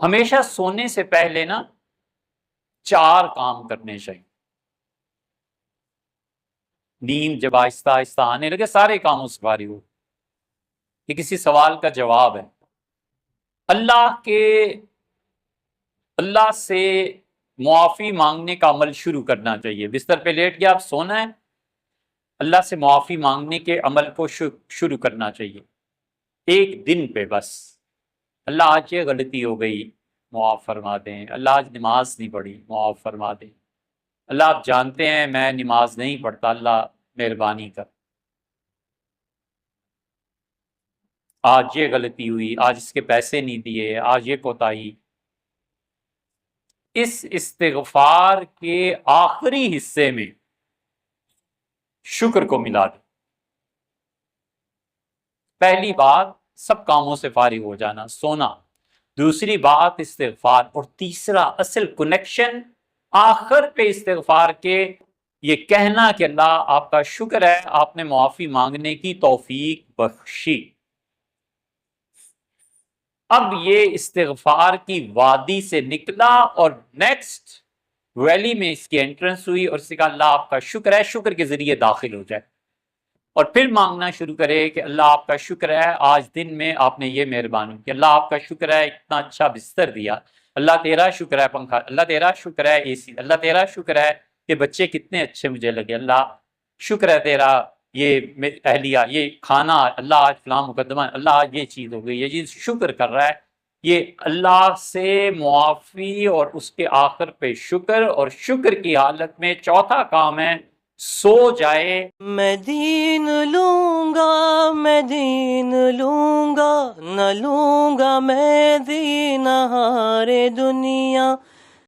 ہمیشہ سونے سے پہلے نا 4 کام کرنے چاہیے. نیند جب آہستہ آہستہ آنے لگے سارے کاموں سے فارغ ہو. یہ کسی سوال کا جواب ہے. اللہ سے معافی مانگنے کا عمل شروع کرنا چاہیے. بستر پہ لیٹ گیا آپ سونا ہے، اللہ سے معافی مانگنے کے عمل کو شروع کرنا چاہیے. ایک دن پہ بس، اللہ آج یہ غلطی ہو گئی معاف فرما دیں، اللہ آج نماز نہیں پڑھی معاف فرما دیں، اللہ آپ جانتے ہیں میں نماز نہیں پڑھتا، اللہ مہربانی کر، آج یہ غلطی ہوئی، آج اس کے پیسے نہیں دیے، آج یہ کوتاہی. اس استغفار کے آخری حصے میں شکر کو ملا دیں. پہلی بات سب کاموں سے فارغ ہو جانا، سونا. دوسری بات استغفار. اور تیسرا اصل کنیکشن آخر پہ استغفار کے یہ کہنا کہ اللہ آپ کا شکر ہے آپ نے معافی مانگنے کی توفیق بخشی. اب یہ استغفار کی وادی سے نکلا اور نیکسٹ ویلی میں اس کی انٹرنس ہوئی اور اس نے کہا اللہ آپ کا شکر ہے، شکر کے ذریعے داخل ہو جائے اور پھر مانگنا شروع کرے کہ اللہ آپ کا شکر ہے آج دن میں آپ نے یہ مہربانی کی، اللہ آپ کا شکر ہے اتنا اچھا بستر دیا، اللہ تیرا شکر ہے پنکھا، اللہ تیرا شکر ہے اے سی، اللہ تیرا شکر ہے کہ بچے کتنے اچھے مجھے لگے، اللہ شکر ہے تیرا یہ اہلیہ یہ کھانا، اللہ آج فلاں مقدمہ، اللہ آج یہ چیز ہو گئی، یہ چیز شکر کر رہا ہے. یہ اللہ سے معافی اور اس کے آخر پہ شکر، اور شکر کی حالت میں چوتھا کام ہے سو جائے. میں دین لوں گا، میں دین لوں گا، نہ لوں گا میں دین ہارے دنیا.